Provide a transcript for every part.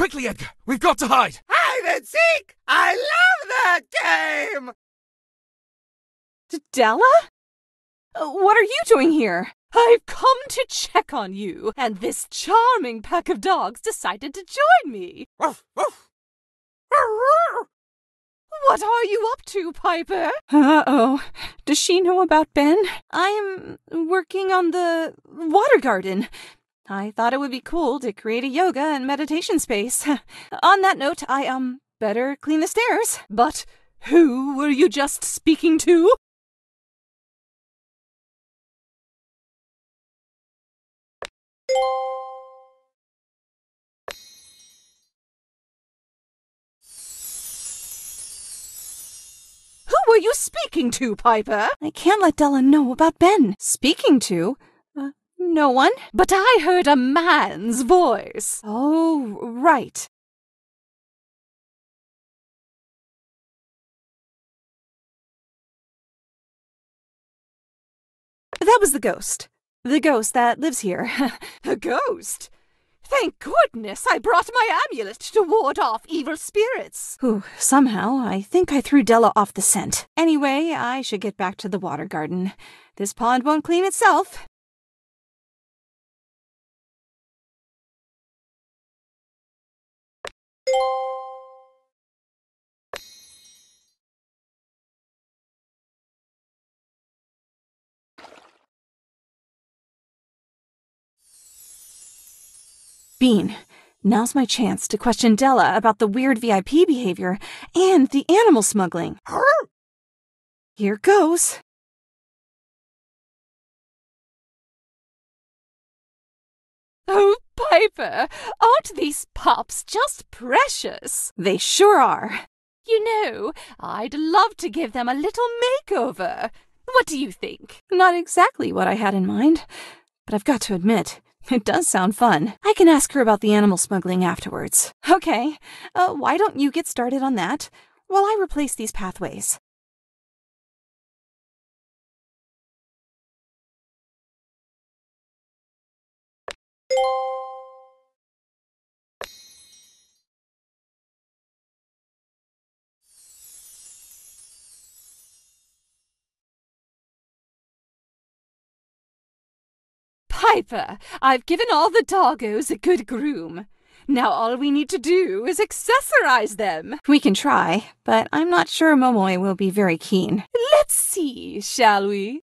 Quickly, Edgar! We've got to hide! Hide and seek! I love that game! Della? What are you doing here? I've come to check on you, and this charming pack of dogs decided to join me. Woof, woof. What are you up to, Piper? Uh-oh. Does she know about Ben? I'm working on the water garden. I thought it would be cool to create a yoga and meditation space. On that note, I, better clean the stairs. But who were you just speaking to? Who were you speaking to, Piper? I can't let Della know about Ben. Speaking to? No one. But I heard a man's voice. Oh, right. That was the ghost. The ghost that lives here. A ghost? Thank goodness I brought my amulet to ward off evil spirits. Somehow, I think I threw Della off the scent. Anyway, I should get back to the water garden. This pond won't clean itself. Bean, now's my chance to question Della about the weird VIP behavior and the animal smuggling. Here goes. Oh, Piper, aren't these pups just precious? They sure are. You know, I'd love to give them a little makeover. What do you think? Not exactly what I had in mind, but I've got to admit, it does sound fun. I can ask her about the animal smuggling afterwards. Okay, why don't you get started on that while I replace these pathways? Piper, I've given all the doggos a good groom. Now all we need to do is accessorize them. We can try, but I'm not sure Momoe will be very keen. Let's see, shall we?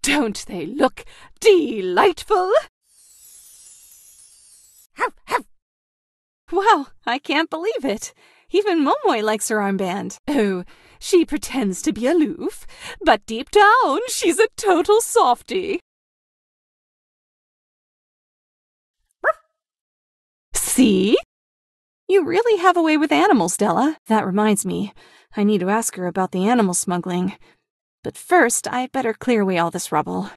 Don't they look delightful? Wow, I can't believe it. Even Momoe likes her armband. Oh, she pretends to be aloof, but deep down, she's a total softie. See? You really have a way with animals, Della. That reminds me, I need to ask her about the animal smuggling. But first, I better clear away all this rubble.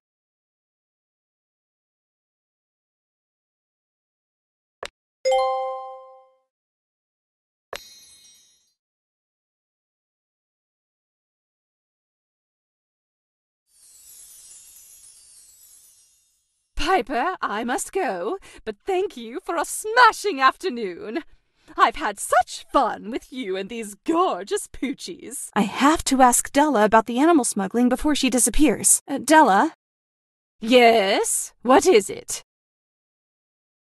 Piper, I must go, but thank you for a smashing afternoon. I've had such fun with you and these gorgeous poochies. I have to ask Della about the animal smuggling before she disappears. Della? Yes? What is it?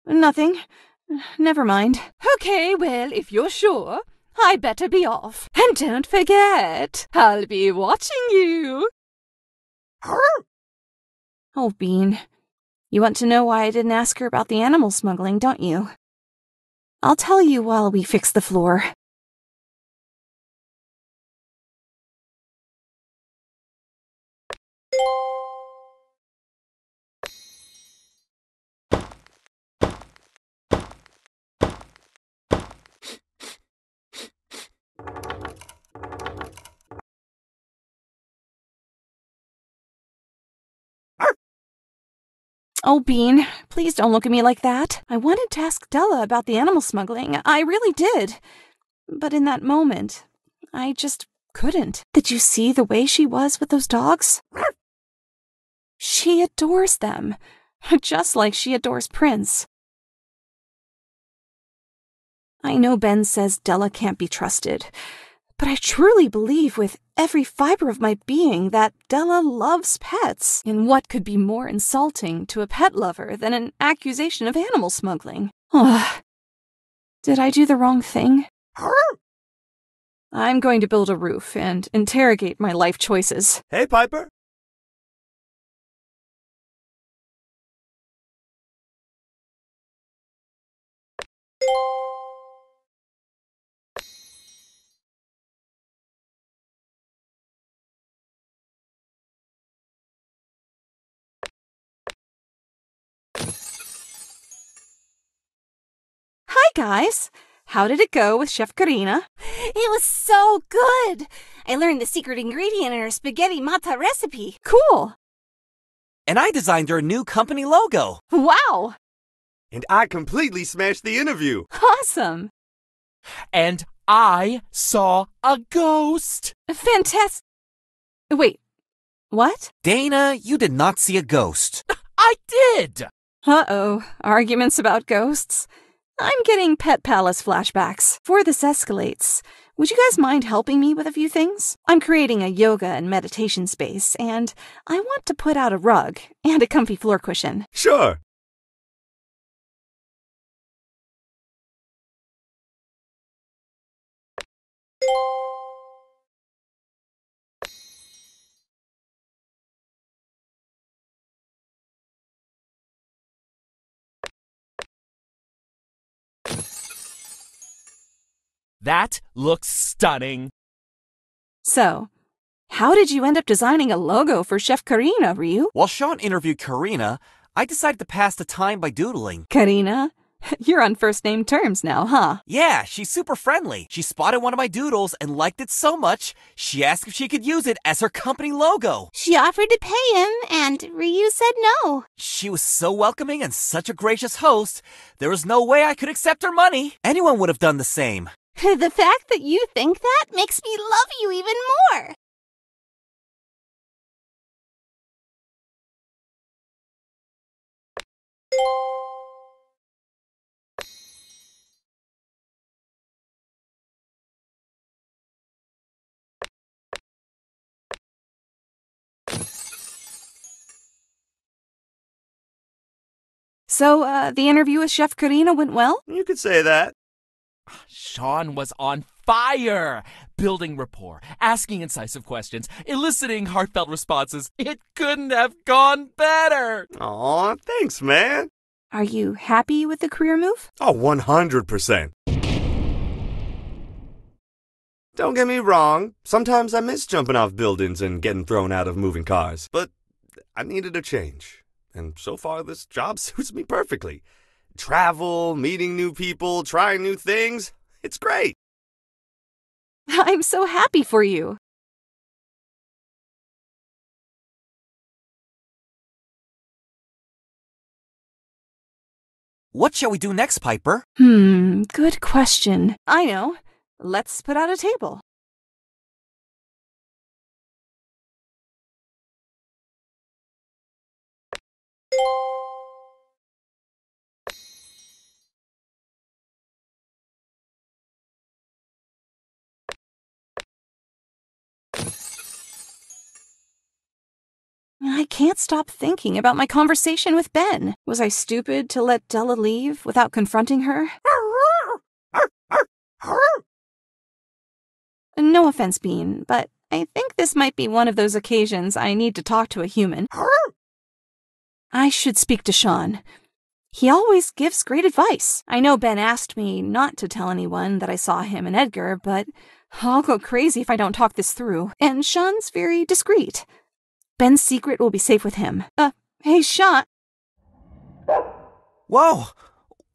Nothing. Never mind. Okay, well, if you're sure, I better be off. And don't forget, I'll be watching you. Oh, Bean. You want to know why I didn't ask her about the animal smuggling, don't you? I'll tell you while we fix the floor. Oh, Bean, please don't look at me like that. I wanted to ask Della about the animal smuggling. I really did. But in that moment, I just couldn't. Did you see the way she was with those dogs? She adores them, just like she adores Prince. I know Ben says Della can't be trusted, but I truly believe with every fiber of my being that Della loves pets. And what could be more insulting to a pet lover than an accusation of animal smuggling? Did I do the wrong thing? I'm going to build a roof and interrogate my life choices. Hey, Piper. Hi, guys. How did it go with Chef Karina? It was so good! I learned the secret ingredient in her spaghetti mata recipe. Cool. And I designed her new company logo. Wow. And I completely smashed the interview. Awesome. And I saw a ghost. Fantastic. Wait, what? Dana, you did not see a ghost. I did. Uh-oh, arguments about ghosts. I'm getting Pet Palace flashbacks. Before this escalates, would you guys mind helping me with a few things? I'm creating a yoga and meditation space, and I want to put out a rug and a comfy floor cushion. Sure. That looks stunning. So, how did you end up designing a logo for Chef Karina, Ryu? While Sean interviewed Karina, I decided to pass the time by doodling. Karina? You're on first-name terms now, huh? Yeah, she's super friendly. She spotted one of my doodles and liked it so much, she asked if she could use it as her company logo. She offered to pay him, and Ryu said no. She was so welcoming and such a gracious host, there was no way I could accept her money. Anyone would have done the same. The fact that you think that makes me love you even more. So, the interview with Chef Karina went well? You could say that. Sean was on fire, building rapport, asking incisive questions, eliciting heartfelt responses. It couldn't have gone better. Aw, thanks, man. Are you happy with the career move? Oh, 100%. Don't get me wrong. Sometimes I miss jumping off buildings and getting thrown out of moving cars. But I needed a change. And so far, this job suits me perfectly. Travel, meeting new people, trying new things. It's great. I'm so happy for you. What shall we do next, Piper? Good question. I know. Let's put out a table. I can't stop thinking about my conversation with Ben. Was I stupid to let Della leave without confronting her? No offense, Bean, but I think this might be one of those occasions I need to talk to a human. I should speak to Sean. He always gives great advice. I know Ben asked me not to tell anyone that I saw him and Edgar, but I'll go crazy if I don't talk this through. And Sean's very discreet. Ben's secret will be safe with him. Hey, Sean. Whoa!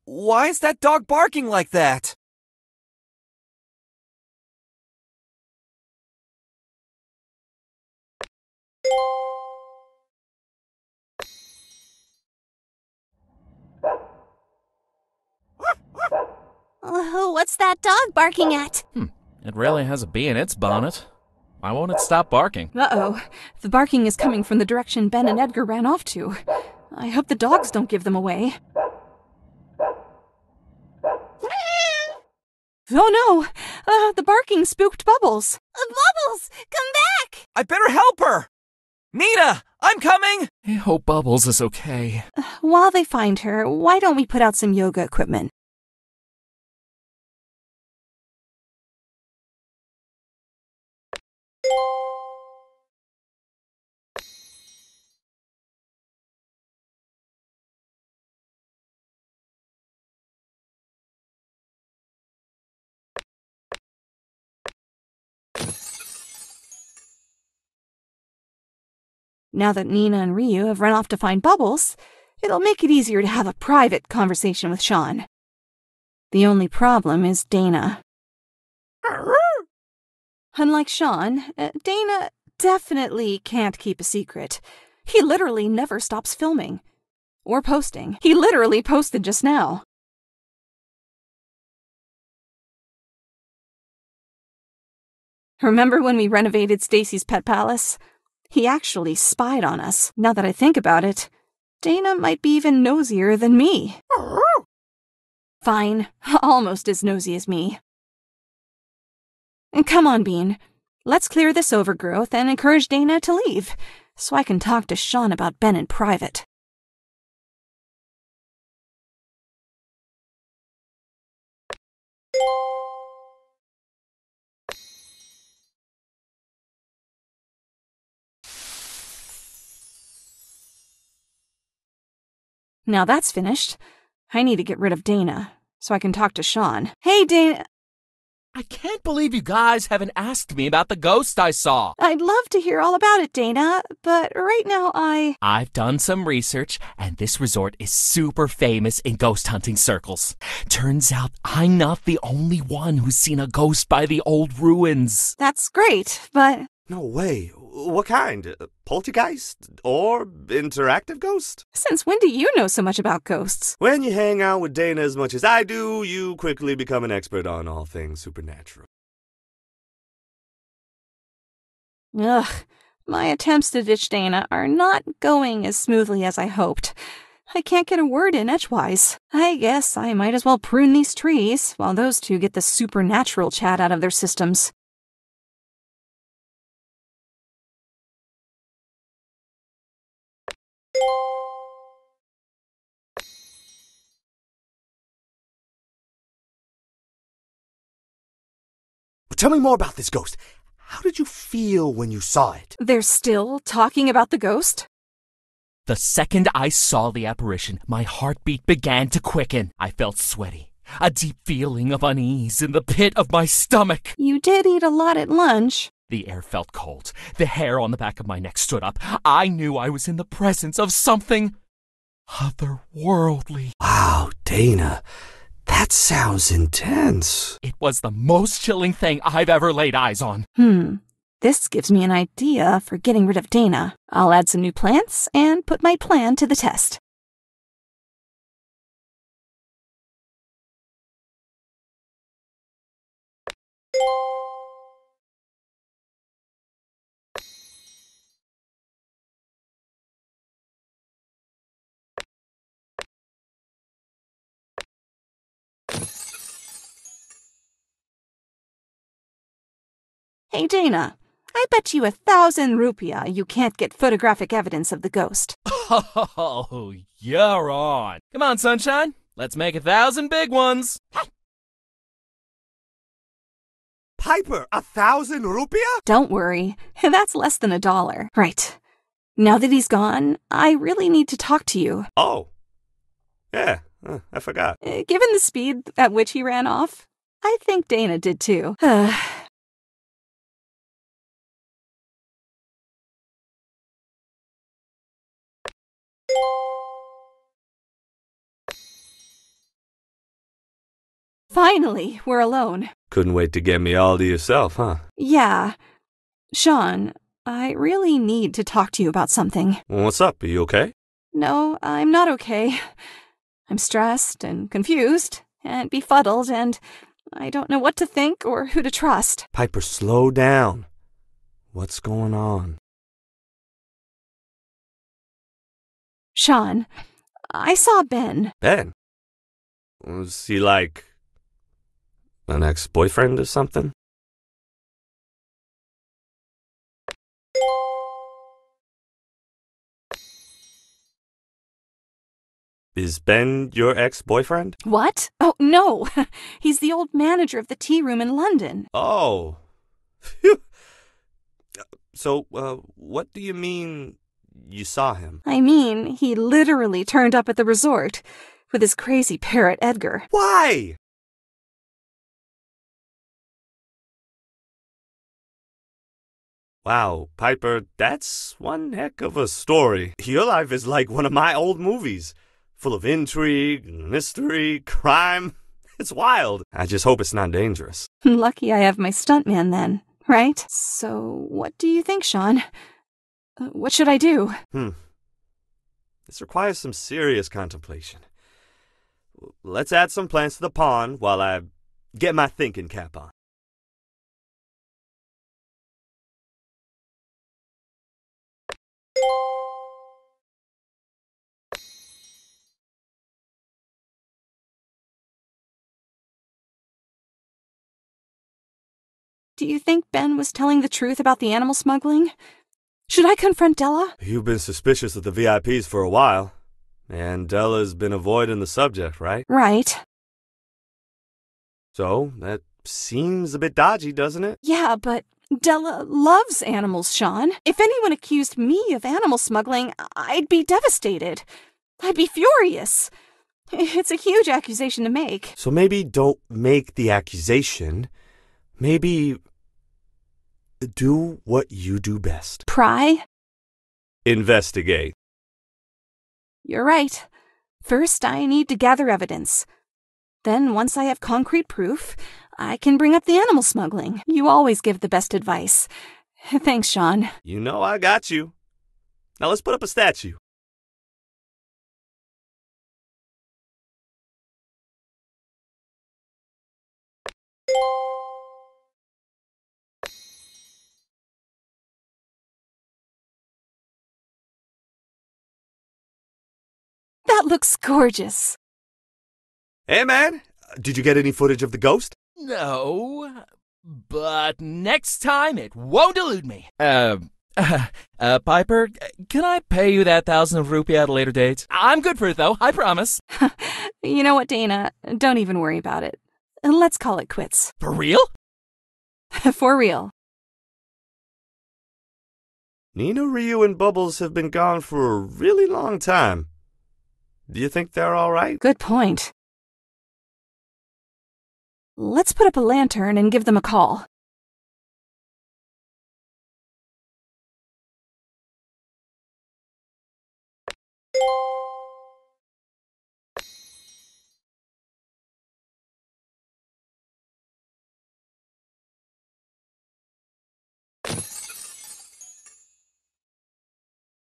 Why is that dog barking like that? What's that dog barking at? It really has a bee in its bonnet. Why won't it stop barking? Uh-oh. The barking is coming from the direction Ben and Edgar ran off to. I hope the dogs don't give them away. Oh no! The barking spooked Bubbles. Bubbles, come back! I better help her! Nita, I'm coming! I hope Bubbles is okay. While they find her, why don't we put out some yoga equipment? Now that Nina and Ryu have run off to find Bubbles, it'll make it easier to have a private conversation with Sean. The only problem is Dana. Unlike Sean, Dana definitely can't keep a secret. He literally never stops filming. Or posting. He literally posted just now. Remember when we renovated Stacy's pet palace? He actually spied on us. Now that I think about it, Dana might be even nosier than me. Fine, almost as nosy as me. Come on, Bean. Let's clear this overgrowth and encourage Dana to leave, so I can talk to Sean about Ben in private. Now that's finished. I need to get rid of Dana, so I can talk to Sean. Hey, Dana. I can't believe you guys haven't asked me about the ghost I saw. I'd love to hear all about it, Dana, but right now I've done some research, and this resort is super famous in ghost hunting circles. Turns out I'm not the only one who's seen a ghost by the old ruins. That's great, but... No way. What kind? Poltergeist? Or interactive ghost? Since when do you know so much about ghosts? When you hang out with Dana as much as I do, you quickly become an expert on all things supernatural. Ugh, my attempts to ditch Dana are not going as smoothly as I hoped. I can't get a word in edgewise. I guess I might as well prune these trees while those two get the supernatural chat out of their systems. Tell me more about this ghost. How did you feel when you saw it? They're still talking about the ghost? The second I saw the apparition, my heartbeat began to quicken. I felt sweaty, a deep feeling of unease in the pit of my stomach. You did eat a lot at lunch. The air felt cold. The hair on the back of my neck stood up. I knew I was in the presence of something otherworldly. Wow, Dana. That sounds intense. It was the most chilling thing I've ever laid eyes on. This gives me an idea for getting rid of Dana. I'll add some new plants and put my plan to the test. Hey, Dana, I bet you 1,000 rupiah you can't get photographic evidence of the ghost. Oh, you're on. Come on, sunshine. Let's make 1,000 big ones. Piper, 1,000 rupiah? Don't worry, that's less than $1. Right. Now that he's gone, I really need to talk to you. Oh. Yeah, I forgot. Given the speed at which he ran off, I think Dana did too. Finally, we're alone. Couldn't wait to get me all to yourself, huh? Yeah. Sean, I really need to talk to you about something. What's up? Are you okay? No, I'm not okay. I'm stressed and confused and befuddled, and I don't know what to think or who to trust. Piper, slow down. What's going on? Sean, I saw Ben. Ben? Was he like... An ex-boyfriend or something? Is Ben your ex-boyfriend? What? Oh, no. He's the old manager of the tea room in London. Oh. Phew. So, what do you mean you saw him? I mean, he literally turned up at the resort with his crazy parrot Edgar. Why? Wow, Piper, that's one heck of a story. Your life is like one of my old movies, full of intrigue, mystery, crime. It's wild. I just hope it's not dangerous. Lucky I have my stuntman then, right? So, what do you think, Sean? What should I do? This requires some serious contemplation. Let's add some plants to the pond while I get my thinking cap on. Do you think Ben was telling the truth about the animal smuggling? Should I confront Della? You've been suspicious of the VIPs for a while, and Della's been avoiding the subject, right? Right. So, that seems a bit dodgy, doesn't it? Yeah, but Della loves animals, Sean. If anyone accused me of animal smuggling, I'd be devastated. I'd be furious. It's a huge accusation to make. So maybe don't make the accusation. Maybe do what you do best. Pry? Investigate. You're right. First, I need to gather evidence. Then, once I have concrete proof, I can bring up the animal smuggling. You always give the best advice. Thanks, Sean. You know I got you. Now let's put up a statue. That looks gorgeous. Hey, man, did you get any footage of the ghost? No, but next time it won't elude me. Piper, can I pay you that 1,000 rupee at a later date? I'm good for it, though, I promise. You know what, Dana? Don't even worry about it. Let's call it quits. For real? For real. Nina, Ryu, and Bubbles have been gone for a really long time. Do you think they're all right? Good point. Let's put up a lantern and give them a call.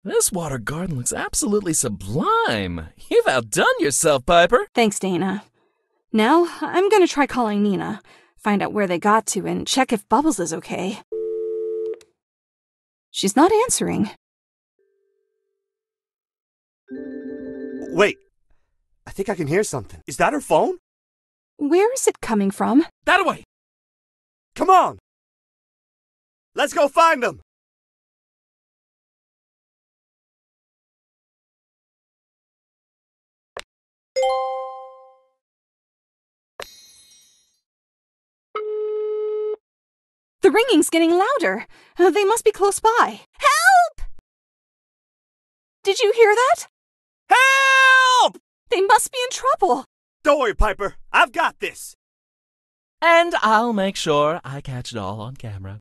This water garden looks absolutely sublime. You've outdone yourself, Piper. Thanks, Dana. Now, I'm gonna try calling Nina, find out where they got to, and check if Bubbles is okay. She's not answering. Wait, I think I can hear something. Is that her phone? Where is it coming from? That away. Come on! Let's go find them! The ringing's getting louder. They must be close by. Help! Did you hear that? Help! They must be in trouble. Don't worry, Piper. I've got this. And I'll make sure I catch it all on camera.